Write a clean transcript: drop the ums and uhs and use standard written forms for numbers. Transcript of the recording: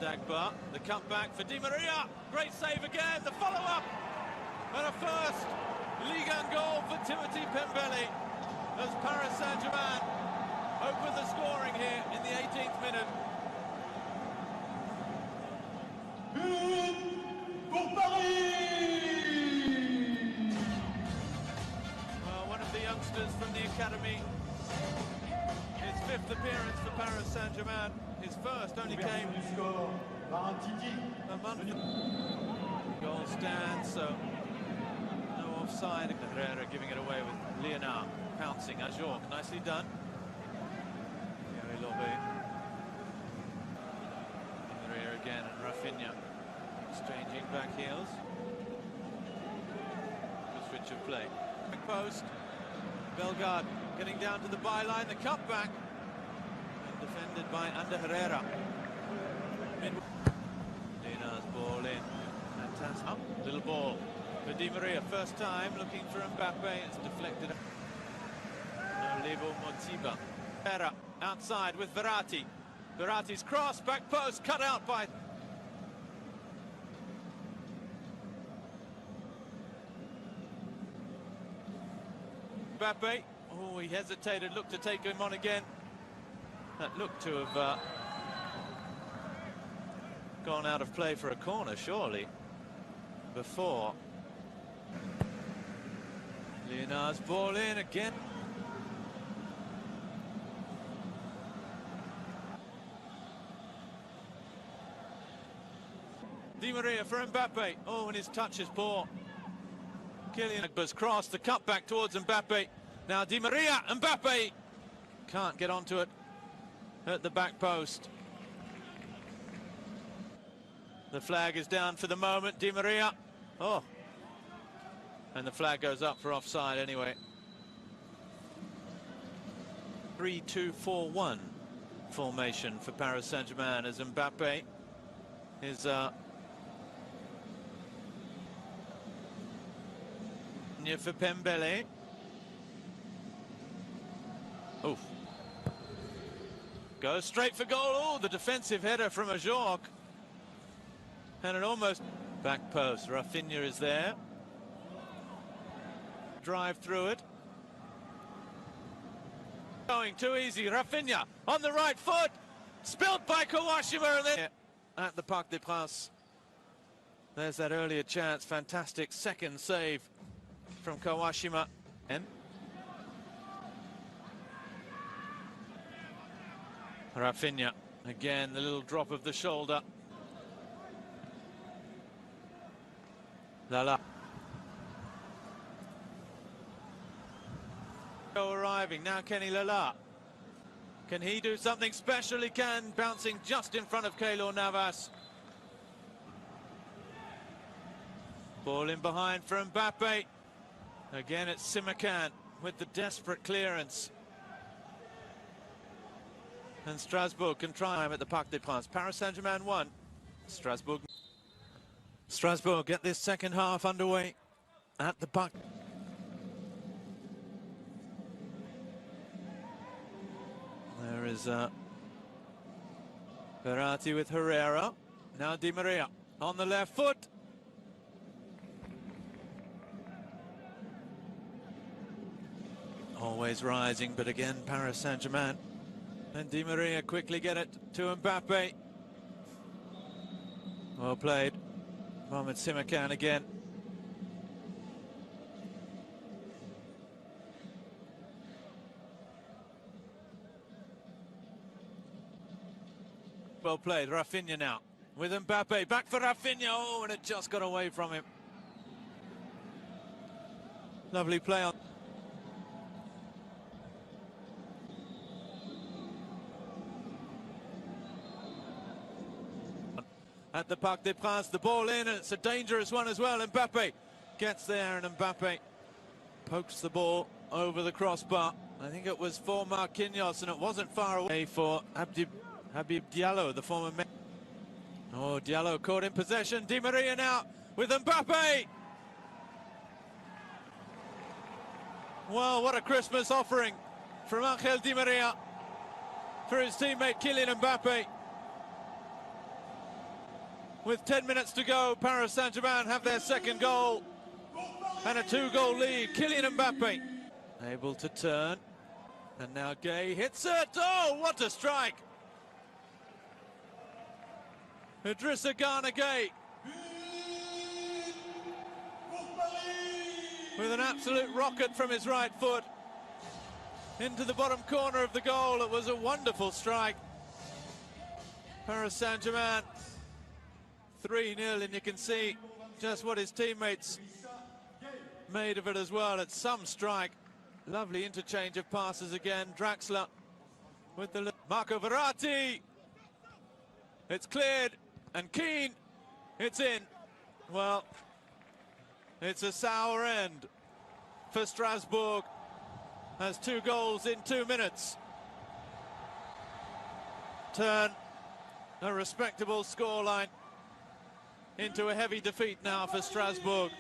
Dagba, the cutback for Di Maria. Great save again, the follow-up. And a first Ligue 1 goal for Timothy Pembele as Paris Saint-Germain open the scoring here in the 18th minute. Pour Paris! One of the youngsters from the academy. His fifth appearance for Paris Saint-Germain. His first only came a month ago. Goal stands, so no offside. Herrera giving it away with Leonard pouncing. Ajorc, nicely done. Gary Lobé. Herrera again and Rafinha exchanging back heels. Good switch of play. Back post. Bellegarde getting down to the byline, the cutback, and defended by Ander Herrera. Leonard's ball in, fantastic. Oh, little ball for Di Maria, first time looking for Mbappe, it's deflected. No Levo Motiba. Herrera outside with Verratti. Verratti's cross, back post, cut out by Mbappe. Oh, he hesitated, looked to take him on again. That looked to have gone out of play for a corner, surely, before. Leonard's ball in again. Di Maria for Mbappe. Oh, and his touch is poor. Kylian Mbappé's cross, the cut back towards Mbappe. Now Di Maria, Mbappe can't get onto it at the back post. The flag is down for the moment. Di Maria, oh, and the flag goes up for offside anyway. 3-2-4-1 formation for Paris Saint-Germain as Mbappe is for Pembele. Oof. Goes straight for goal. Oh, the defensive header from Ajorc. And it almost back post. Rafinha is there. Drive through it. Going too easy. Rafinha on the right foot. Spilled by Kawashima. And then at the Parc des Princes. There's that earlier chance. Fantastic second save from Kawashima. And Rafinha, again, the little drop of the shoulder. Lala. Arriving, now Kenny Lala. Can he do something special? He can, bouncing just in front of Keylor Navas. Ball in behind for Mbappe. Again, it's Simakan with the desperate clearance. And Strasbourg can try him at the Parc des Princes. Paris Saint-Germain 1. Strasbourg get this second half underway at the Parc. There is Verratti with Herrera. Now Di Maria on the left foot. Always rising, but again, Paris Saint-Germain. And Di Maria quickly get it to Mbappe. Well played. Mohamed Simakan again. Well played. Rafinha now with Mbappe. Back for Rafinha. Oh, and it just got away from him. Lovely play on. At the Parc des Princes, the ball in, and it's a dangerous one as well. Mbappe gets there, and Mbappe pokes the ball over the crossbar. I think it was for Marquinhos, and it wasn't far away for Habib Diallo, the former man. Oh, Diallo caught in possession. Di Maria now with Mbappe. Well, what a Christmas offering from Angel Di Maria for his teammate Kylian Mbappe. With 10 minutes to go, Paris Saint-Germain have their second goal and a 2-goal lead. Kylian Mbappe able to turn, and now Gay hits it. Oh, what a strike! Idrissa Gana Gay with an absolute rocket from his right foot into the bottom corner of the goal. It was a wonderful strike. Paris Saint-Germain 3-0, and you can see just what his teammates made of it as well. It's some strike. Lovely interchange of passes again. Draxler with the Marco Verratti. It's cleared, and Keane, it's in. Well, it's a sour end for Strasbourg. Has 2 goals in 2 minutes. Turn a respectable scoreline into a heavy defeat now for Strasbourg.